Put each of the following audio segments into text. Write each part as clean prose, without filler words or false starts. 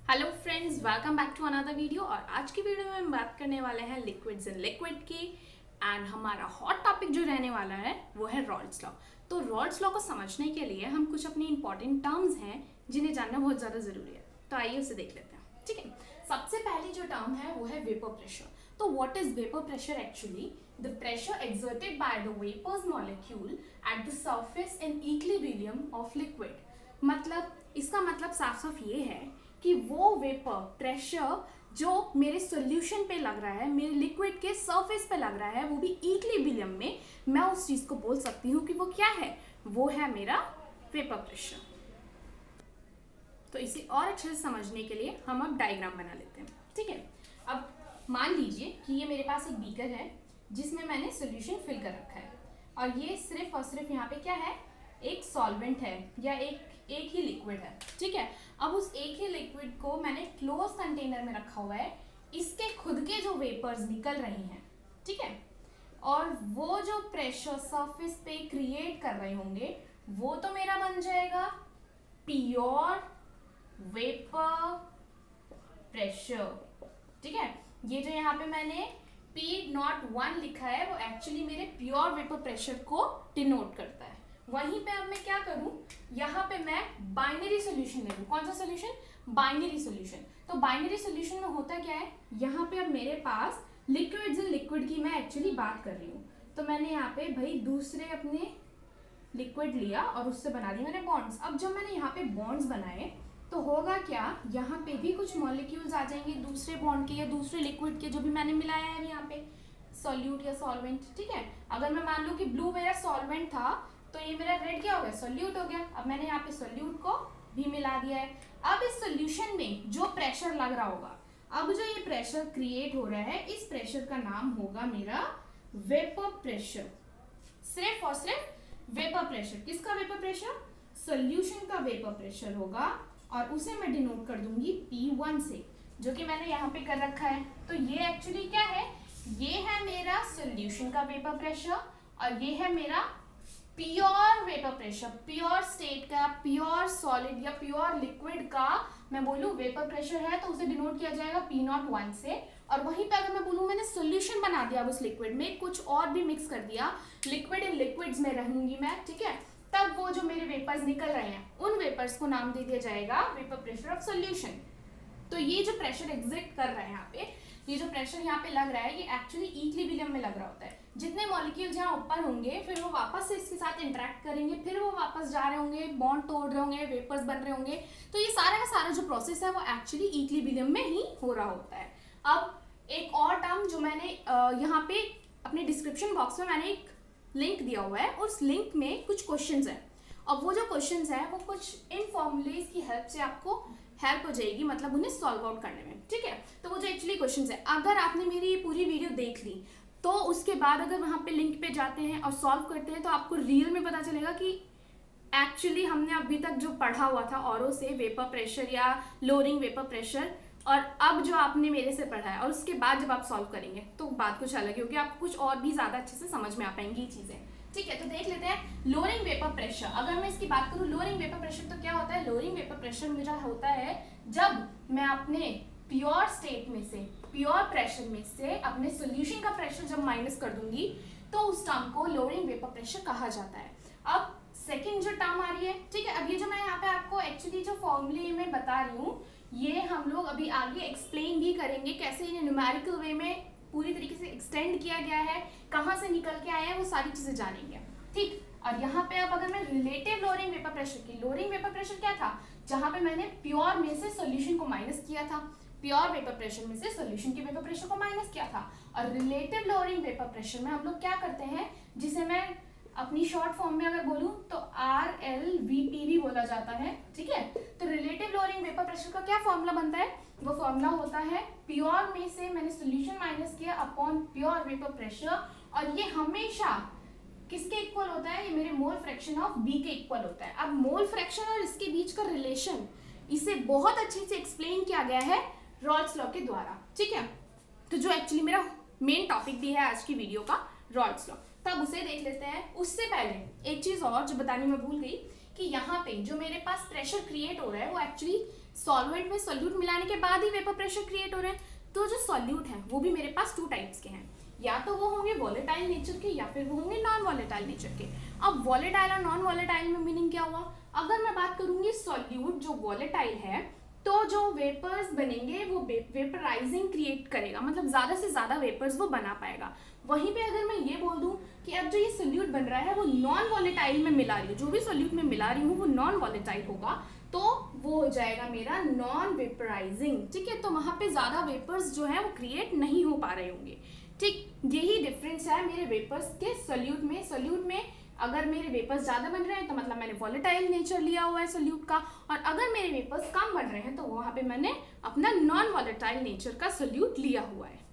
Hello friends, welcome back to another video. और आज की वीडियो में हम बात करने वाले हैं लिक्विड्स एंड लिक्विड की। एंड हमारा हॉट टॉपिक जो रहने वाला है वो है रॉल्स लॉ। तो रॉल्स लॉ को समझने के लिए हम कुछ अपनी इंपॉर्टेंट टर्म्स हैं जिन्हें जानना बहुत ज़्यादा ज़रूरी है। तो आइए उसे देख लेते हैं। ठीक है, सबसे पहली जो टर्म है वो है वेपर प्रेशर। तो what is vapour pressure? Actually the pressure exerted by the vapours molecule at the surface in equilibrium of liquid. मतलब इसका मतलब साफ साफ ये है कि वो वेपर प्रेशर जो मेरे सॉल्यूशन पे लग रहा है, मेरे लिक्विड के सरफेस पे लग रहा है, वो भी इक्विलिब्रियम में, मैं उस चीज को बोल सकती हूँ कि वो क्या है, वो है मेरा वेपर प्रेशर। तो इसे और अच्छे से समझने के लिए हम अब डायग्राम बना लेते हैं। ठीक है, अब मान लीजिए कि ये मेरे पास एक बीकर है जिसमें मैंने सॉल्यूशन फिल कर रखा है और ये सिर्फ और सिर्फ यहाँ पे क्या है, एक सॉल्वेंट है या एक ही लिक्विड है। ठीक है, अब उस एक ही लिक्विड को मैंने क्लोज कंटेनर में रखा हुआ है। इसके खुद के जो वेपर्स निकल रहे हैं, ठीक है, और वो जो प्रेशर सरफेस पे क्रिएट कर रहे होंगे वो तो मेरा बन जाएगा प्योर वेपर प्रेशर। ठीक है, ये जो यहाँ पे मैंने P01 लिखा है वो एक्चुअली मेरे प्योर वेपर प्रेशर को डिनोट करता है। वहीं पे अब मैं क्या करूं, यहाँ पे मैं बाइनरी सॉल्यूशन ले लूं। कौन सा सॉल्यूशन? Binary solution. तो बाइनरी सॉल्यूशन में होता क्या है, यहाँ पे अब मेरे पास लिक्विड्स एंड लिक्विड की मैं एक्चुअली बात कर रही हूँ। तो मैंने यहाँ पे भाई दूसरे अपने लिक्विड लिया और उससे बना दी मैंने बॉन्ड्स। अब जब मैंने यहाँ पे बॉन्ड्स बनाए तो होगा क्या, यहाँ पे भी कुछ मॉलिक्यूल्स आ जाएंगे दूसरे बॉन्ड के या दूसरे लिक्विड के जो भी मैंने मिलाया है यहाँ पे, सॉल्यूट या सॉल्वेंट। ठीक है, अगर मैं मान लूँ कि ब्लू मेरा सॉल्वेंट था तो ये मेरा रेड क्या हो गया, सोल्यूट हो गया। अब मैंने यहाँ पे सोल्यूट को भी मिला दिया है। अब इस सोल्यूशन में जो प्रेशर लग रहा होगा, अब जो ये प्रेशर क्रिएट हो रहा है, इस प्रेशर का नाम होगा मेरा वेपर प्रेशर। सिर्फ और सिर्फ वेपर प्रेशर। किसका वेपर प्रेशर? सोल्यूशन का वेपर प्रेशर होगा और उसे मैं डिनोट कर दूंगी P1 से, जो कि मैंने यहाँ पे कर रखा है। तो ये एक्चुअली क्या है, ये है मेरा सोल्यूशन का वेपर प्रेशर और ये है मेरा pure vapour pressure, pure state का, प्योर सॉलिड या प्योर लिक्विड का मैं बोलूं वेपर प्रेशर है तो उसे डिनोट किया जाएगा P01 से। और वहीं पे अगर मैं बोलूं मैंने सॉल्यूशन बना दिया उस लिक्विड में, कुछ और भी मिक्स कर दिया, लिक्विड इन लिक्विड्स में रहूंगी मैं, ठीक है, तब वो जो मेरे वेपर्स निकल रहे हैं उन वेपर्स को नाम दे दिया जाएगा वेपर प्रेशर ऑफ सॉल्यूशन। तो ये जो प्रेशर एग्जिस्ट कर रहा है यहाँ पे, ये जो प्रेशर यहाँ पे लग रहा है, ये एक्चुअली इक्विलिब्रियम में लग रहा होता है। जितने मॉलिक्यूल्स यहाँ ऊपर होंगे फिर वो वापस से इसके साथ इंटरेक्ट करेंगे, फिर वो वापस जा रहे होंगे, बॉन्ड तोड़ रहे होंगे, वेपर्स बन रहे होंगे। तो ये सारा का सारा जो प्रोसेस है वो एक्चुअली इक्विलिब्रियम में ही हो रहा होता है। अब एक और टर्म जो मैंने यहाँ पे अपने डिस्क्रिप्शन बॉक्स में मैंने एक लिंक दिया हुआ है, उस लिंक में कुछ क्वेश्चंस है और वो जो क्वेश्चंस है वो कुछ इन फॉर्मूलेज की हेल्प से आपको हेल्प हो जाएगी, मतलब उन्हें सॉल्व आउट करने में। ठीक है, तो वो जो एक्चुअली क्वेश्चंस है, अगर आपने मेरी ये पूरी वीडियो देख ली तो उसके बाद अगर वहां पे लिंक पे जाते हैं और सॉल्व करते हैं तो आपको रियल में पता चलेगा कि एक्चुअली हमने अभी तक जो पढ़ा हुआ था औरों से वेपर प्रेशर या लोअरिंग वेपर प्रेशर, और अब जो आपने मेरे से पढ़ा है, और उसके बाद जब आप सॉल्व करेंगे तो बात कुछ अलग है, क्योंकि आपको कुछ और भी ज्यादा अच्छे से समझ में आ पाएंगी ये चीजें। ठीक है, तो देख लेते हैं लोअरिंग वेपर प्रेशर। अगर मैं इसकी बात करूं लोअरिंग वेपर प्रेशर तो क्या होता है, लोअरिंग वेपर प्रेशर मेरा होता है जब मैं अपने प्योर स्टेट में से, प्योर प्रेशर में से अपने सोल्यूशन का प्रेशर जब माइनस कर दूंगी तो उस टर्म को लोअरिंग वेपर प्रेशर कहा जाता है। अब सेकेंड जो टर्म आ रही है, ठीक है, अब ये जो मैं यहाँ पे आपको एक्चुअली जो फॉर्मूले में बता रही हूँ ये हम लोग अभी आगे एक्सप्लेन भी करेंगे कैसे इन्हें न्यूमेरिकल वे में पूरी तरीके से एक्सटेंड किया गया है, कहाँ से निकल के आए हैं, वो सारी चीजें जानेंगे। ठीक, और यहाँ पे अब अगर मैं रिलेटिव लोअरिंग वेपर प्रेशर की, लोअरिंग वेपर प्रेशर क्या था, जहां पे मैंने प्योर में से सोल्यूशन को माइनस किया था, प्योर वेपर प्रेशर में से सोल्यूशन के वेपर प्रेशर को माइनस किया था। और रिलेटिव लोअरिंग वेपर प्रेशर में हम लोग क्या करते हैं, जिसे मैं अपनी शॉर्ट फॉर्म में अगर बोलूं तो RLVP भी बोला जाता है। ठीक है, तो रिलेटिव लोअरिंग वेपर प्रेशर का क्या फॉर्मूला बनता है, वो फॉर्मूला होता है प्योर में से मैंने सोल्यूशन माइनस किया अपॉन प्योर वेपर प्रेशर, और ये हमेशा किसके इक्वल होता है, ये मेरे मोल फ्रैक्शन ऑफ B के इक्वल होता है। अब मोल फ्रैक्शन और इसके बीच का रिलेशन, इसे बहुत अच्छे से एक्सप्लेन किया गया है रॉल्स लॉ के द्वारा। ठीक है, तो जो एक्चुअली मेरा मेन टॉपिक भी है आज की वीडियो का, रॉल्स लॉ, तब उसे देख लेते हैं। उससे पहले एक चीज और जो बताने में भूल गई कि यहाँ पे जो मेरे पास प्रेशर क्रिएट हो रहा है वो एक्चुअली सॉल्वेंट में सोल्यूट मिलाने के बाद ही वेपर प्रेशर क्रिएट हो रहे हैं। तो जो सोल्यूट है वो भी मेरे पास 2 टाइप्स के हैं, या तो वो होंगे वॉलेटाइल नेचर के या फिर वो होंगे नॉन वॉलेटाइल नेचर के। अब वॉलेटाइल और नॉन वॉलेटाइल में मीनिंग क्या हुआ, अगर मैं बात करूंगी सोल्यूट जो वॉलेटाइल है तो जो वेपर्स बनेंगे वो वेपराइजिंग क्रिएट करेगा, मतलब ज़्यादा से ज़्यादा वेपर्स वो बना पाएगा। वहीं पे अगर मैं ये बोल दूं कि अब जो ये सोल्यूट बन रहा है वो नॉन वॉलेटाइल में मिला रही हूँ, जो भी सोल्यूट में मिला रही हूँ वो नॉन वॉलेटाइल होगा, तो वो हो जाएगा मेरा नॉन वेपराइजिंग। ठीक है, तो वहाँ पे ज़्यादा वेपर्स जो है वो क्रिएट नहीं हो पा रहे होंगे। ठीक, यही डिफरेंस है मेरे वेपर्स के सोल्यूट में। सोल्यूट में अगर मेरे वेपर्स ज़्यादा बन रहे हैं तो मतलब मैंने वॉलेटाइल नेचर लिया हुआ है सोल्यूट का, और अगर मेरे वेपर्स कम बन रहे हैं तो वहाँ पे मैंने अपना नॉन वॉलेटाइल नेचर का सोल्यूट लिया हुआ है।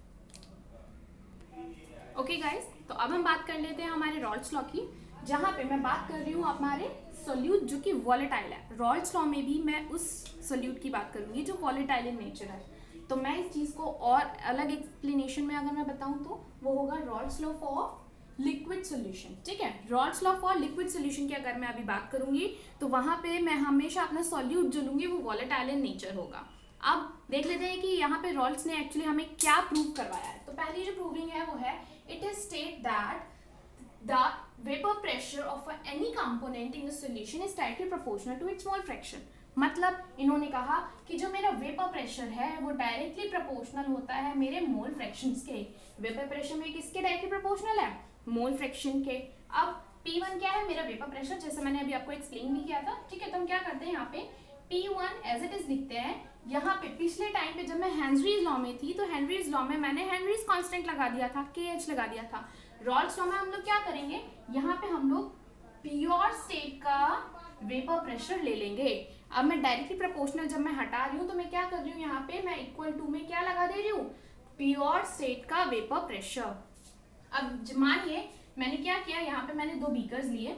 ओके गाइस, तो अब हम बात कर लेते हैं हमारे रॉल्स लॉ की, जहाँ पे मैं बात कर रही हूँ हमारे सोल्यूट जो कि वॉलेटाइल है। रॉल्स लॉ में भी मैं उस सोल्यूट की बात करूँगी जो वॉलेटाइल इन नेचर है। तो मैं इस चीज़ को और अलग एक्सप्लेनेशन में अगर मैं बताऊँ तो वो होगा Rawls law for liquid solution. ठीक है, Rawls law for liquid solution की अगर मैं अभी बात करूंगी तो वहां पे मैं हमेशा अपना सॉल्यूट जो लूंगी वो वॉलेटाइल इन नेचर होगा। अब देख लेते हैं कि यहाँ पे रॉल्स ने एक्चुअली हमें क्या प्रूव करवाया है। तो पहली जो प्रूविंग है वो है it is state that the vapour pressure of any component in the solution is directly proportional to its mole fraction. मतलब इन्होंने कहा कि जो मेरा वेपर प्रेशर है वो डायरेक्टली प्रोपोर्शनल होता है मेरे मोल फ्रैक्शंस के। वेपर प्रेशर में किसके डायरेक्टली प्रोपोर्शनल है, मोल फ्रैक्शन के। अब P1 क्या है, मेरा वेपर प्रेशर, जैसे मैंने अभी आपको एक्सप्लेन भी किया था। ठीक है, तो हम क्या करते हैं यहाँ पे P1 एज इट इज लिखते हैं। यहाँ पे पिछले टाइम पे जब मैं हेनरीज लॉ में थी तो हेनरीज लॉ में मैंने हेनरीज कांस्टेंट लगा दिया था, KH लगा दिया था। रॉल्स लॉ में हम लोग क्या करेंगे, यहाँ पे हम लोग प्योर स्टेट का वेपर प्रेशर ले लेंगे। अब मैं डायरेक्टली प्रोपोर्शनल जब मैं हटा रही हूँ तो मैं क्या कर रही हूँ, यहाँ पे मैं इक्वल टू में क्या लगा दे रही हूँ, प्योर स्टेट का वेपर प्रेशर। अब मानिए मैंने क्या किया, यहाँ पे मैंने 2 बीकर्स लिए,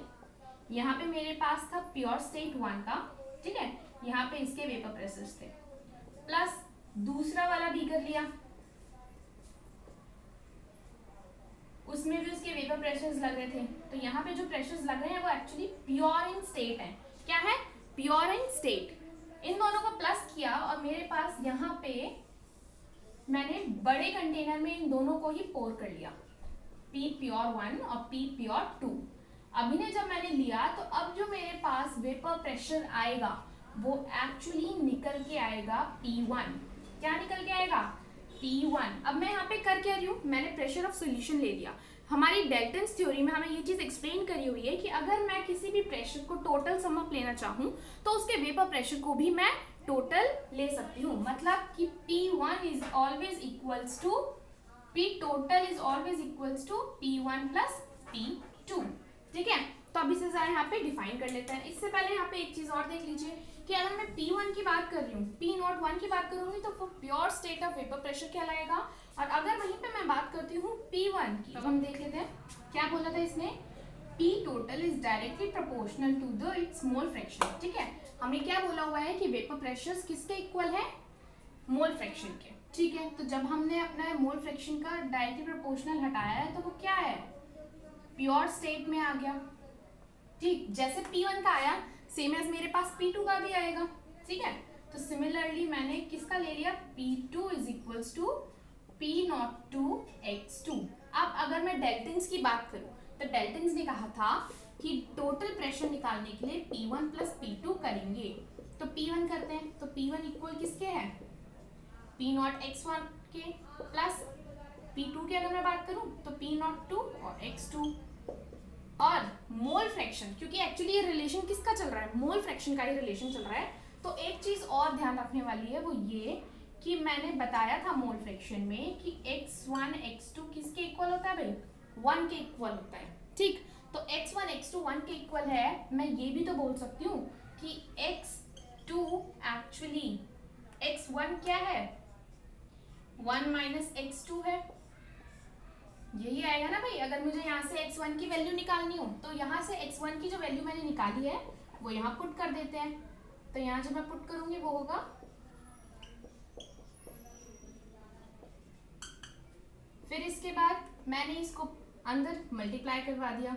यहाँ पे मेरे पास था प्योर स्टेट 1 का, ठीक है, यहाँ पे इसके वेपर प्रेशर्स थे, प्लस दूसरा वाला बीकर लिया, उसमें भी उसके वेपर प्रेशर्स लग रहे थे। तो यहाँ पे जो प्रेशर्स लग रहे हैं वो एक्चुअली प्योर इन स्टेट है। क्या है, प्योर इन स्टेट। इन दोनों को प्लस किया और मेरे पास यहाँ पे मैंने बड़े कंटेनर में इन दोनों को ही पोर कर लिया, P प्योर 1 और P प्योर 2। अभी ने जब मैंने लिया तो अब जो मेरे पास वेपर प्रेशर आएगा वो एक्चुअली निकल के आएगा P1। क्या निकल के आएगा, P1। अब मैं यहाँ पे कर क्या रही हूँ, मैंने प्रेशर ऑफ सोल्यूशन ले लिया। हमारी डेल्टन्स थ्योरी में हमें ये चीज़ एक्सप्लेन करी हुई है कि अगर मैं किसी भी प्रेशर को टोटल सम अप लेना चाहूँ तो उसके वेपर प्रेशर को भी मैं टोटल ले सकती हूँ। मतलब कि P1 is always equals to P total is always equals to P1 plus P2। ठीक है, तो अभी से यहाँ पे डिफाइन कर लेते हैं। इससे पहले यहाँ पे एक चीज और देख लीजिए कि अगर मैं P1 की बात कर रही हूँ, P01 की बात करूंगी तो वो pure state of vapour pressure कहलाएगा। और अगर वहीं पे मैं बात करती हूँ P1 की, अब हम देख लेते हैं क्या बोला था इसने, P total is directly proportional to the its mole fraction. ठीक है, हमें क्या बोला हुआ है कि वेपर प्रेशर किसके इक्वल है, मोल फ्रैक्शन के। ठीक है, तो जब हमने अपना मोल फ्रैक्शन का डायरेक्टली प्रोपोर्शनल हटाया है तो वो क्या है, प्योर स्टेट में आ गया। ठीक, जैसे P1 का आया सेम एज मेरे पास P2 का भी आएगा। ठीक है, तो सिमिलरली मैंने किसका ले लिया, P2 is equals to P02x2। अब अगर मैं डेल्टन्स की बात करूं तो डेल्टन्स ने कहा था कि टोटल प्रेशर निकालने के लिए P1 प्लस P2 करेंगे। तो P1 करते हैं, तो P1 इक्वल किसके है, P0x1 के, प्लस P2 की अगर मैं बात करूं तो P02 और x2। और मोल फ्रैक्शन, क्योंकि एक्चुअली ये रिलेशन किसका चल रहा है, मोल फ्रैक्शन का ही रिलेशन चल रहा है। तो एक चीज और ध्यान रखने वाली है वो ये कि मैंने बताया था मोल फ्रैक्शन में कि x1 x2 किसके इक्वल होता है भाई, 1 के इक्वल होता है। ठीक, तो x1 x2 1 के इक्वल है। मैं ये भी तो बोल सकती हूँ कि x2 एक्चुअली x1 क्या है, 1 माइनस x2 है, यही आएगा ना भाई। अगर मुझे यहाँ से x1 की वैल्यू निकालनी हो तो यहाँ से x1 की जो वैल्यू मैंने निकाली है वो यहाँ पुट कर देते हैं। तो यहाँ जब मैं पुट करूंगी वो होगा, फिर इसके बाद मैंने इसको अंदर मल्टीप्लाई करवा दिया।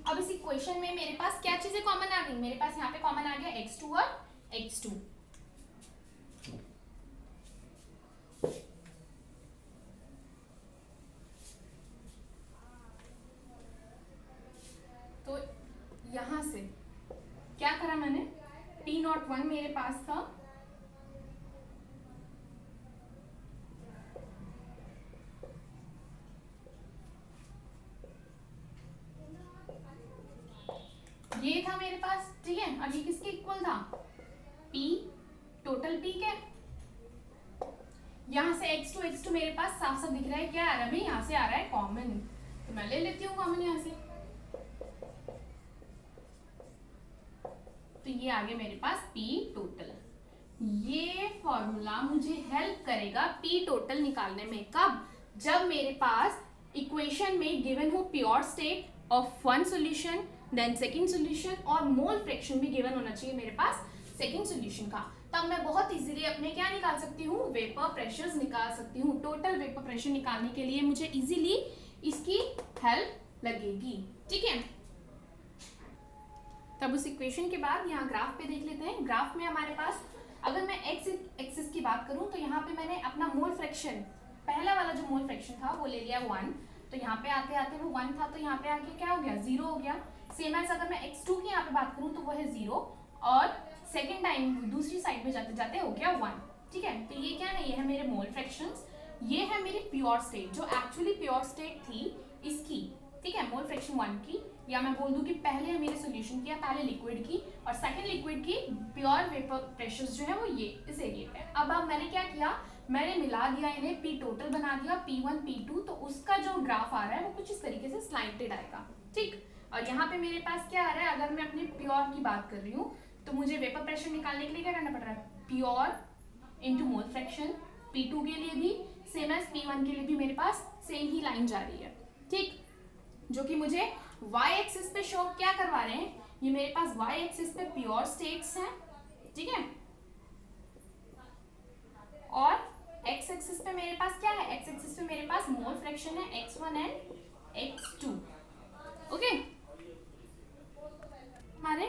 अब इसी इक्वेशन में मेरे पास क्या चीजें कॉमन आ गई, मेरे पास यहाँ पे कॉमन आ गया x2 और x2। तो यहां से क्या करा मैंने, P01 मेरे पास था, ये था मेरे पास, ठीक है। अब ये किसके इक्वल था, P टोटल P के। यहां से x2 मेरे पास साफ साफ दिख रहा है, क्या आ रहा है भाई, यहाँ से आ रहा है कॉमन, तो मैं ले लेती हूँ कॉमन यहाँ से। तो ये आ गया मेरे पास P टोटल। ये फॉर्मूला मुझे हेल्प करेगा P टोटल निकालने में, कब, जब मेरे पास इक्वेशन में गिवन हो pure state of one solution, then second solution, और मोल फ्रैक्शन भी गिवन होना चाहिए मेरे पास सेकंड सॉल्यूशन का। तब मैं बहुत इजीली अपने क्या निकाल सकती हूँ, वेपर प्रेशर्स निकाल सकती हूँ। टोटल वेपर प्रेशर निकालने के लिए मुझे इजीली इसकी हेल्प लगेगी, ठीक है। तब उस इक्वेशन के बाद यहाँ ग्राफ पे देख लेते हैं। ग्राफ में हमारे पास, अगर मैं एक्स एक्सिस की बात करूँ तो यहाँ पे मैंने अपना मोल फ्रैक्शन, पहला वाला जो मोल फ्रैक्शन था वो ले लिया 1, तो यहाँ पे आते आते वो 1 था, तो यहाँ पे आके क्या हो गया, 0 हो गया। सेम एज अगर मैं x2 की यहाँ पे बात करूँ तो वो है 0, और सेकेंड टाइम दूसरी साइड में जाते जाते हो गया 1, ठीक है। तो ये क्या है, ये है मेरे मोल फ्रैक्शंस, ये है मेरी प्योर स्टेट, जो एक्चुअली प्योर स्टेट थी इसकी, ठीक है, मोल फ्रैक्शन 1 की, या मैं बोल दूं कि पहले मेरे सॉल्यूशन की, या पहले लिक्विड की और सेकंड लिक्विड की प्योर वेपर प्रेशर्स जो है वो ये इस एरिया पे। अब मैंने क्या किया, मैंने मिला दिया इन्हें, P टोटल बना दिया, P1 P2, तो उसका जो ग्राफ आ रहा है वो कुछ इस तरीके से स्लाइटेड आएगा, ठीक। और यहाँ पे मेरे पास क्या आ रहा है, अगर मैं अपने प्योर की बात कर रही हूँ तो मुझे वेपर प्रेशर निकालने के लिए क्या करना पड़ रहा है, pure into mole fraction, P2 के लिए भी सेम एज P1 के लिए भी मेरे पास सेम ही लाइन जा रही है, ठीक, जो कि मुझे y एक्सिस पे शो क्या करवा रहे हैं, ये मेरे पास y एक्सिस पे प्योर स्टेट्स हैं, ठीक है, और x एक्सिस पे मेरे पास क्या है, x एक्सिस पे मेरे पास मोल फ्रैक्शन है x1 एंड x2, ओके। हमारे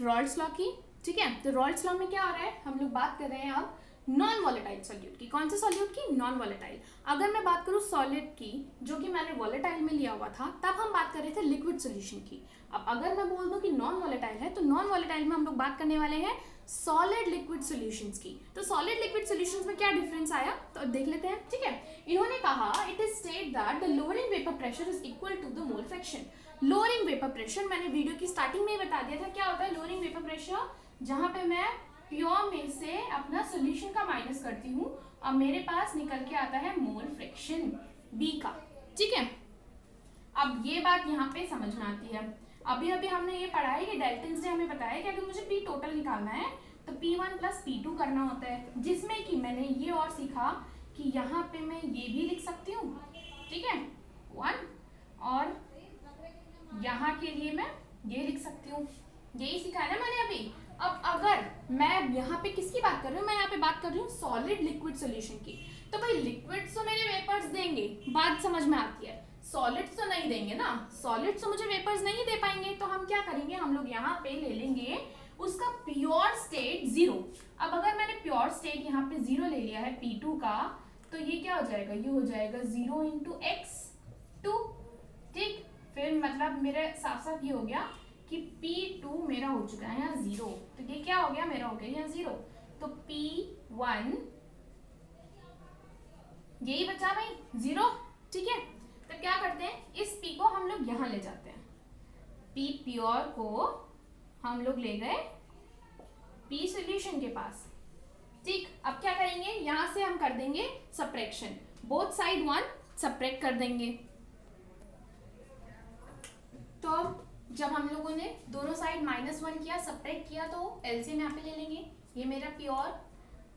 रॉल्स लॉ की, ठीक है। तो रॉल्स लॉ में क्या हो रहा है, हम लोग बात कर रहे हैं अब नॉन वॉलेटाइल सॉल्यूट की। कौन से सॉल्यूट की, नॉन वॉलेटाइल। अगर मैं बात करूं सॉलिड की, जो कि मैंने वॉलेटाइल में लिया हुआ था, तब हम बात कर रहे थे लिक्विड सॉल्यूशन की। अब अगर मैं बोल दूं कि नॉन वॉलेटाइल है, तो नॉन वॉलेटाइल में हम लोग बात करने वाले हैं सॉलिड लिक्विड सॉल्यूशंस की। तो सॉलिड लिक्विड सॉल्यूशंस में क्या डिफरेंस आया, तो देख लेते हैं, ठीक है। इन्होंने कहा it is state that the lowering vapour pressure is equal to the mole fraction. Lowering vapour pressure मैंने वीडियो की स्टार्टिंग में ही बता दिया था, क्या होता है लोअरिंग वेपर प्रेशर, जहां पे मैं प्योर में से अपना सॉल्यूशन का माइनस करती हूँ और मेरे पास निकल के आता है मोल फ्रैक्शन B का, ठीक है। अब ये बात यहाँ पे समझ में आती है। अभी अभी हमने ये पढ़ा है कि डेल्टन्स ने हमें बताया कि अगर मुझे P टोटल निकालना है तो P1 प्लस P2 करना होता है, जिसमें कि मैंने ये और सीखा कि यहाँ पे मैं ये भी लिख सकती हूँ, ठीक है, 1, और यहाँ के लिए मैं ये लिख सकती हूँ, यही सिखाया ना मैंने अभी। अब अगर मैं यहाँ पे किसकी बात कर रही हूँ, मैं यहाँ पे बात कर रही हूँ सॉलिड लिक्विड सॉल्यूशन की। तो भाई लिक्विड्स तो मेरे वेपर्स देंगे, बात समझ में आती है, सॉलिड्स तो नहीं देंगे ना, सॉलिड्स तो मुझे वेपर्स नहीं दे पाएंगे, तो हम क्या करेंगे, हम लोग यहाँ पे ले लेंगे उसका प्योर स्टेट 0। अब अगर मैंने प्योर स्टेट यहाँ पे 0 ले लिया है P2 का, तो ये क्या हो जाएगा, ये हो जाएगा 0 इंटू x2, ठीक। फिर मतलब मेरे साफ साफ ये हो गया कि P2 मेरा हो चुका है यहाँ 0, तो ये क्या हो गया, मेरा हो गया यहाँ 0, तो P1 यही बचा भाई 0, ठीक है। तो क्या करते हैं, इस P को हम लोग यहाँ ले जाते हैं, P प्योर को हम लोग ले गए P सॉल्यूशन के पास, ठीक। अब क्या करेंगे, यहाँ से हम कर देंगे सब्ट्रैक्शन, बोथ साइड 1 सब्ट्रैक्ट कर देंगे। तो जब हम लोगों ने दोनों साइड -1 किया, सब्ट्रैक्ट किया, तो एलसीएम यहाँ पे ले लेंगे, ये मेरा pure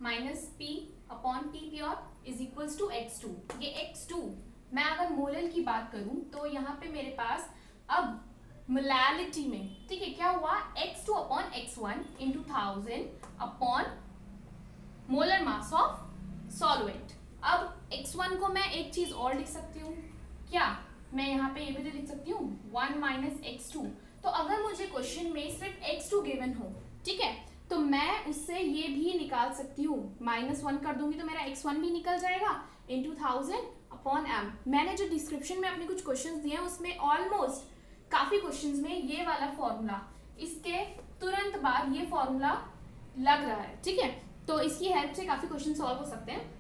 minus P upon P pure is equals to x2। ये x2 मैं अगर मोलल की बात करूं तो यहाँ पे मेरे पास अब मोलैलिटी में, ठीक है, क्या हुआ, x2 upon x1 into 1000 upon molar mass of solvent. अब x1 को मैं एक चीज और लिख सकती हूँ, क्या, मैं यहाँ पे ये भी तो लिख सकती हूँ 1 माइनस x2। तो अगर क्वेश्चन में सिर्फ x2 गिवन हो, ठीक है, तो मैं उससे ये भी निकाल सकती हूँ, -1 कर दूंगी तो मेरा x1 भी निकल जाएगा इंटू 1000 अपॉन m। मैंने जो डिस्क्रिप्शन में अपने कुछ क्वेश्चंस दिए हैं उसमें ऑलमोस्ट काफी क्वेश्चंस में ये वाला फॉर्मूला, इसके तुरंत बाद ये फॉर्मूला लग रहा है, ठीक है, तो इसकी हेल्प से काफी क्वेश्चन सॉल्व हो सकते हैं।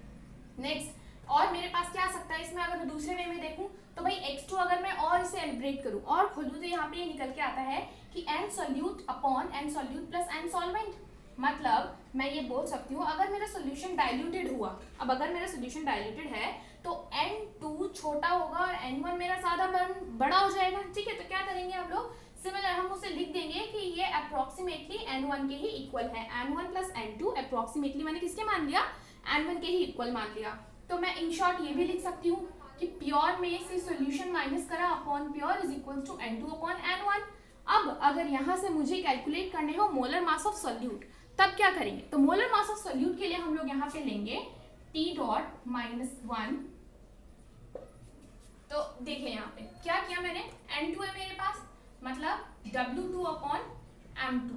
नेक्स्ट, और मेरे पास क्या आ सकता है इसमें, अगर मैं दूसरे वे में देखूं तो भाई x2 अगर मैं और इसे एलिब्रेट करूं और खोलूं तो यहाँ पे ये निकल के आता है कि n solute upon n solute plus n solvent. मतलब मैं ये बोल सकती हूँ अगर मेरा सोल्यूशन डाइल्यूटेड हुआ, अब अगर मेरा सोल्यूशन डाइल्यूटेड है तो n2 छोटा होगा और n1 मेरा ज्यादा बड़ा हो जाएगा, ठीक है। तो क्या करेंगे हम लोग, सिमिलर हम उसे लिख देंगे कि ये अप्रोक्सीमेटली n1 के ही इक्वल है, n1 प्लस n2 अप्रोक्सीमेटली मैंने किसके मान लिया, n1 के ही इक्वल मान लिया। तो मैं इन शॉर्ट ये भी लिख सकती हूँ कि प्योर में से सॉल्यूशन माइनस करा upon pure is equal to n2 upon n1। अब अगर यहाँ से मुझे कैलकुलेट करने हो मोलर मास ऑफ सॉल्यूट, तब क्या करेंगे, तो मोलर मास ऑफ सॉल्यूट के लिए हम लोग यहाँ पे लेंगे T डॉट -1। तो देखिए यहाँ पे क्या किया मैंने, n2 है मेरे पास, मतलब W2 अपॉन M2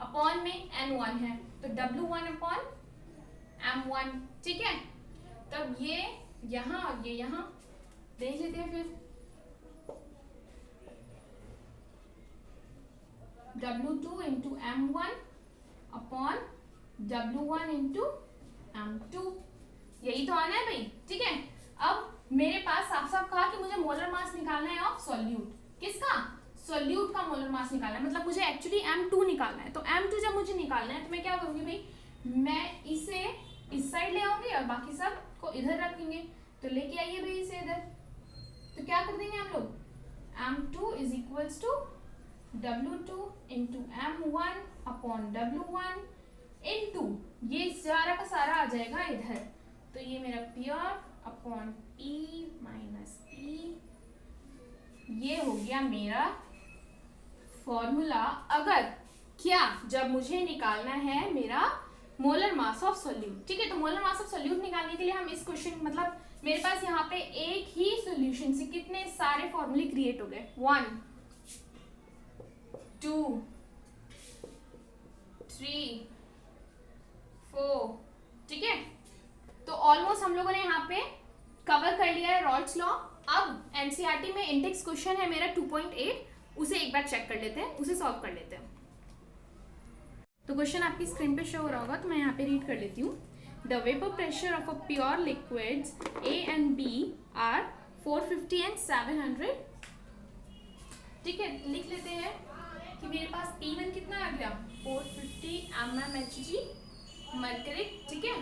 अपॉन में n1 है तो W1 अपॉन M1, ठीक है। तब ये यहाँ और ये यहाँ देख लेते हैं फिर, W2 into M1 upon W1 into M2, यही तो आना है भाई, ठीक है। अब मेरे पास साफ साफ कहा कि मुझे मोलर मास निकालना है ऑफ सॉल्यूट, किसका, सॉल्यूट का मोलर मास निकालना है, मतलब मुझे एक्चुअली M2 निकालना है। तो M2 जब मुझे निकालना है तो मैं क्या करूंगी भाई, मैं इसे इस साइड ले आऊंगी और बाकी सब को इधर रखेंगे, तो लेके आइए भाई इसे इधर, तो क्या कर देंगे हम लोग, M2 is equals to W2 into M1 upon W1 into ये सारा का सारा आ जाएगा इधर, तो ये मेरा pure upon P minus E, ये हो गया मेरा फॉर्मूला। अगर क्या, जब मुझे निकालना है मेरा मोलर मास ऑफ सॉल्यूट, ठीक है। तो मोलर मास ऑफ सॉल्यूट निकालने के लिए हम इस क्वेश्चन, मतलब मेरे पास यहाँ पे एक ही सॉल्यूशन से कितने सारे फॉर्मूले क्रिएट हो गए, 1 2 3 4, ठीक है। तो ऑलमोस्ट हम लोगों ने यहाँ पे कवर कर लिया है रॉल्स लॉ। अब एनसीईआरटी में इंडेक्स क्वेश्चन है मेरा 2.8, उसे एक बार चेक कर लेते हैं, उसे सॉल्व कर लेते हैं। तो क्वेश्चन आपकी स्क्रीन पे शो हो रहा होगा, तो मैं यहाँ पे रीड कर लेती हूँ। The vapour pressure of a pure liquids A and B are 450 and 700, ठीक है। लिख लेते हैं कि मेरे पास P1 कितना आ गया, 450 mmHg मर्करिक, ठीक है।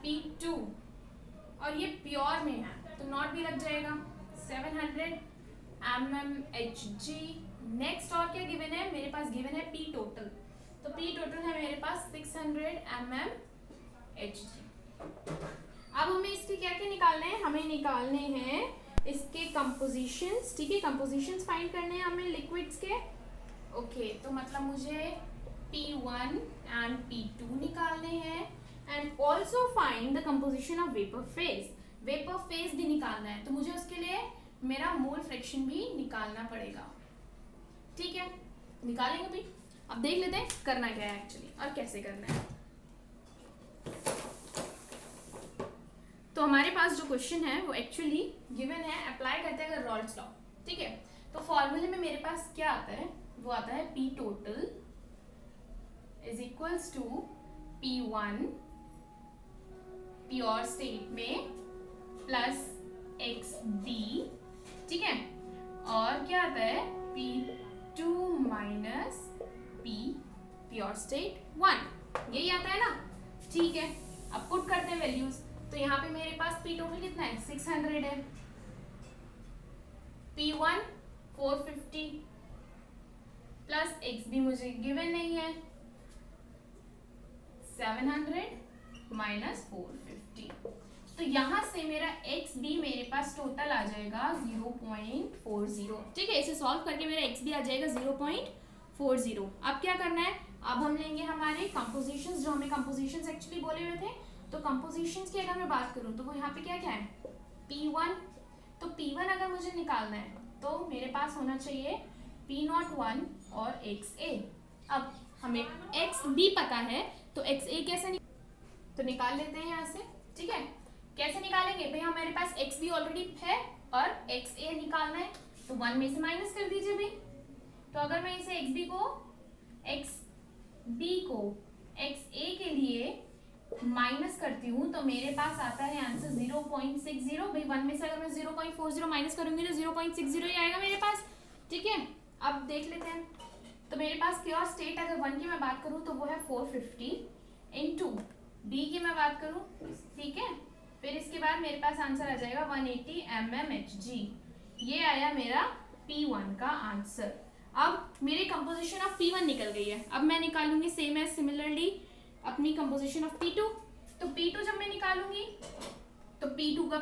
P2 और ये प्योर में है तो नॉट भी लग जाएगा, 700 mmHg। नेक्स्ट और क्या गिवन है मेरे पास, गिवन है P टोटल, तो P टोटल है मेरे पास 600 mmHg। अब हमें इसके क्या क्या निकालने हैं, हमें निकालने हैं इसके कंपोजिशंस, ठीक है। कंपोजिशंस फाइंड करने हैं हमें लिक्विड्स के, ओके। तो मतलब मुझे P1 एंड P2 निकालने हैं and also find the composition of vapour phase, vapour phase भी निकालना है, तो मुझे उसके लिए मेरा मोल फ्रैक्शन भी निकालना पड़ेगा, ठीक है। निकालेंगे भाई, अब देख लेते हैं करना क्या है एक्चुअली और कैसे करना है। तो हमारे पास जो क्वेश्चन है वो एक्चुअली गिवन है, अप्लाई करते हैं अगर रॉल्स लॉ, ठीक है। तो फॉर्मूले में मेरे पास क्या आता है, वो आता है P total is equals to P1 pure state में प्लस XB, ठीक है। और क्या आता है P2 minus P pure state 1, यही आता है ना, ठीक है। अब पुट करते हैं वैल्यूज, तो यहाँ पे मेरे पास P टोटल कितना है, 600 है, P1 450 प्लस XB मुझे गिवन नहीं है, 700 माइनस 450, तो यहाँ से मेरा XB मेरे पास टोटल आ जाएगा 0.40, ठीक है। इसे सॉल्व करके मेरा XB आ जाएगा 0.40। अब क्या करना है, अब हम लेंगे हमारे कंपोजिशंस, जो हमें कंपोजिशंस एक्चुअली बोले हुए थे। तो कंपोजिशंस की अगर मैं बात करूँ तो वो यहाँ पे क्या क्या है, P1, तो P1 अगर मुझे निकालना है तो मेरे पास होना चाहिए P01 और XA। अब हमें XB पता है तो XA कैसे तो निकाल लेते हैं यहाँ से, ठीक है। कैसे निकालेंगे भाई, हमारे पास XB ऑलरेडी है और XA निकालना है तो 1 में से माइनस कर दीजिए भाई। तो अगर मैं इसे XB को XA के लिए माइनस करती हूँ तो मेरे पास आता है आंसर 0.60। भाई 1 में से अगर मैं 0.40 माइनस करूंगी तो 0.60 ही आएगा मेरे पास, ठीक है। अब देख लेते हैं, तो मेरे पास प्योर स्टेट अगर 1 की मैं बात करूँ तो वो है 450 इंटू B की मैं बात करूँ, ठीक है। फिर इसके बाद मेरे पास आंसर आ जाएगा 180 mmHg। ये आया मेरा P1 का आंसर। अब मेरी कंपोजिशन ऑफ P1 निकल गई है। अब मैं निकालूंगी सेम एज सिमिलरली अपनी कंपोजिशन ऑफ P2। तो P2 जब मैं निकालूंगी तो P2 का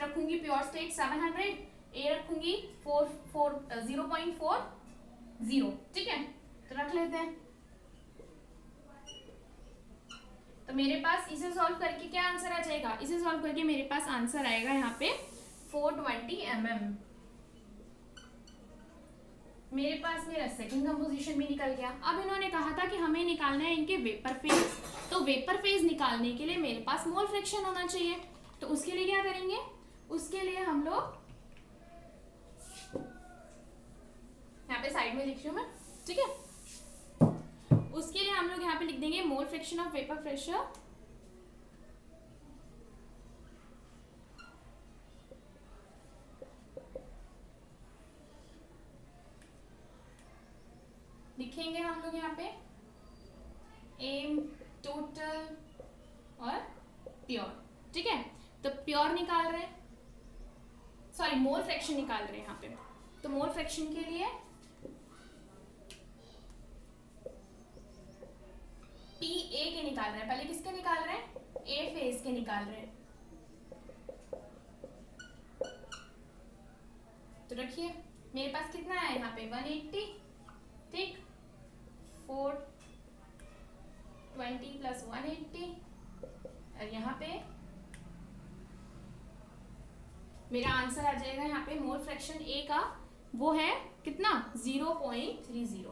रखूंगी प्योर स्टेट 700, A रखूंगी 0.40, ठीक है। तो रख लेते हैं। तो मेरे पास इसे सॉल्व करके क्या आंसर आ जाएगा, इसे सॉल्व करके मेरे पास आंसर आएगा यहाँ पे 420 mm। मेरे पास मेरा सेकंड कंपोजिशन भी निकल गया। अब इन्होंने कहा था कि हमें निकालना है इनके वेपर फेज। तो वेपर फेज निकालने के लिए मेरे पास मोल फ्रैक्शन होना चाहिए। तो उसके लिए क्या करेंगे, उसके लिए हम लोग यहाँ पे साइड में लिख रही हूँ मैं, ठीक है। उसके लिए हम लोग यहाँ पे लिख देंगे mole fraction of vapour pressure लिखेंगे हम लोग यहाँ पे एम टोटल और प्योर, ठीक है। तो प्योर निकाल रहे हैं, सॉरी मोल फ्रैक्शन निकाल रहे हैं यहाँ पे। तो मोल फ्रैक्शन के लिए PA के निकाल रहे हैं, पहले किसके निकाल रहे हैं, A फेज के निकाल रहे हैं। तो रखिए मेरे पास कितना है यहाँ पे 180, ठीक। 420 प्लस 180 और यहाँ पे मेरा आंसर आ जाएगा यहाँ पे मोल फ्रैक्शन A का वो है कितना 0.30।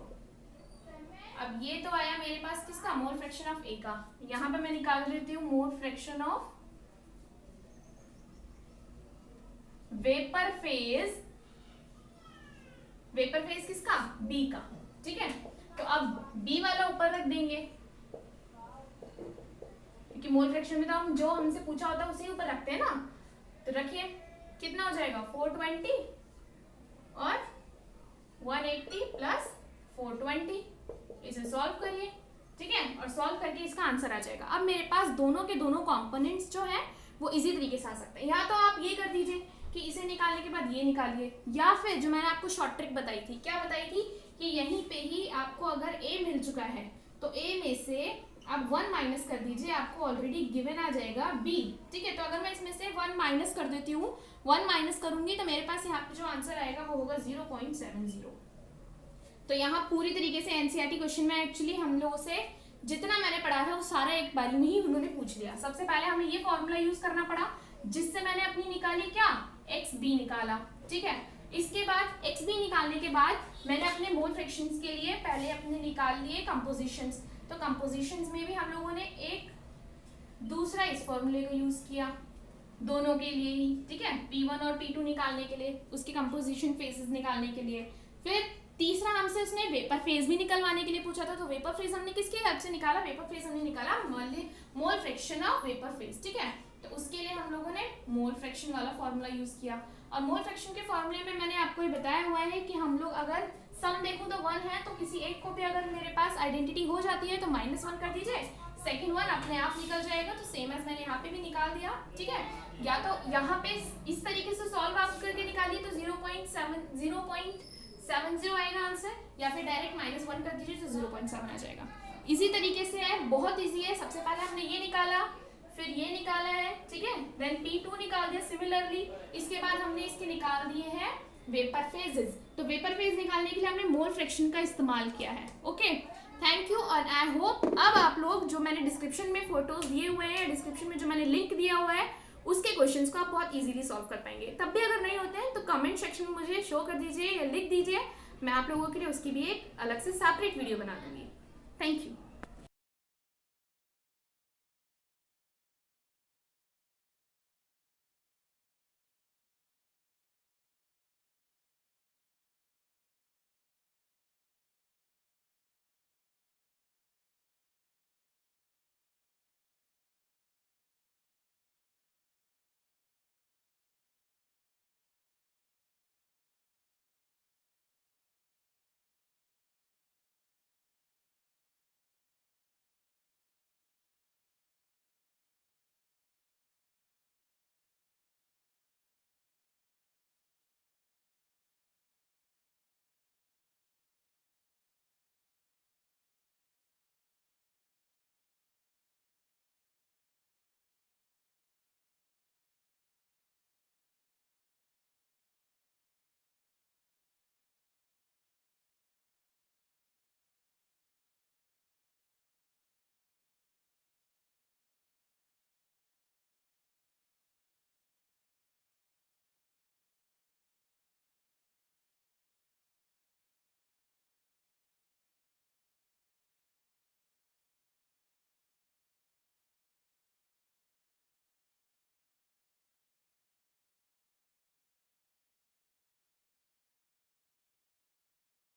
अब ये तो आया मेरे पास किसका, मोल फ्रैक्शन ऑफ A का। यहाँ पे मैं निकाल लेती हूँ mole fraction of vapour phase. Vapour phase किसका, B का, ठीक है। तो अब B वाला ऊपर रख देंगे क्योंकि मोल फ्रैक्शन में तो हम जो हमसे पूछा होता है उसे ऊपर रखते हैं ना। तो रखिए कितना हो जाएगा 420 और 180 प्लस 420। इसे सॉल्व करिए, ठीक है। और सॉल्व करके इसका आंसर आ जाएगा। अब मेरे पास दोनों के दोनों कंपोनेंट्स जो है वो इजी तरीके से आ सकते हैं। या तो आप ये कर दीजिए कि इसे निकालने के बाद ये निकालिए, या फिर जो मैंने आपको शॉर्ट ट्रिक बताई थी, क्या बताई थी कि यहीं पे ही आपको अगर A मिल चुका है तो A में से आप 1 माइनस कर दीजिए, आपको ऑलरेडी गिवन आ जाएगा B, ठीक है। तो अगर मैं इसमें से 1 माइनस कर देती हूँ, 1 माइनस करूंगी तो मेरे पास यहाँ पे जो आंसर आएगा वो होगा 0.70। तो यहाँ पूरी तरीके से एनसीईआरटी क्वेश्चन में एक्चुअली हम लोगों से जितना मैंने पढ़ा था वो सारा एक बारी में ही उन्होंने पूछ लिया। सबसे पहले हमें ये फॉर्मूला यूज करना पड़ा जिससे मैंने अपनी निकाली क्या, XB निकाला, ठीक है। इसके बाद XB निकालने के बाद मैंने अपने मोल फ्रैक्शंस के लिए पहले अपने निकाल लिए कंपोजिशंस। तो कंपोजिशंस में भी हम लोगों ने एक दूसरा इस फॉर्मूले को यूज किया दोनों के लिए ही, ठीक है। P1 और P2 निकालने के लिए, उसके कंपोजिशन फेजेस निकालने के लिए। फिर तीसरा हमसे उसने वेपर फेज भी निकलवाने के लिए पूछा था। तो वेपर फेज हमने किसकी हेल्प से निकाला, वेपर फेज हमने निकाला mole fraction of vapour phase, ठीक है। तो उसके लिए हम लोगों ने मोल फ्रैक्शन वाला फॉर्मूला यूज किया। और मोल फ्रैक्शन के फॉर्मूले में मैंने आपको ये बताया हुआ है कि हम लोग अगर सम देखूं तो 1 है, तो किसी एक को भी अगर मेरे पास आइडेंटिटी हो जाती है तो -1 कर दीजिए, सेकंड 1 अपने आप निकल जाएगा। तो सेम एज मैंने यहाँ पे भी निकाल दिया, ठीक है। या तो यहाँ पे इस तरीके से सॉल्व आप करके निकालिए तो 0.70 आएगा आंसर, या फिर डायरेक्ट -1 कर दीजिए तो 0.7 आ जाएगा। इसी तरीके से है, बहुत इजी है। सबसे पहले हमने ये निकाला, फिर ये निकाला है, ठीक है। देन P2 निकाल दिया सिमिलरली। इसके बाद हमने इसके निकाल दिए हैं वेपर फेजेस। तो वेपर फेज निकालने के लिए हमने मोल फ्रैक्शन का इस्तेमाल किया है। Okay, thank you. और आई होप अब आप लोग जो मैंने डिस्क्रिप्शन में फोटोज दिए हुए हैं, डिस्क्रिप्शन में जो मैंने लिंक दिया हुआ है, उसके क्वेश्चंस को आप बहुत इजीली सॉल्व कर पाएंगे। तब भी अगर नहीं होते हैं तो कमेंट सेक्शन में मुझे शो कर दीजिए या लिख दीजिए, मैं आप लोगों के लिए उसकी भी एक अलग से सेपरेट वीडियो बना दूंगी। Thank you.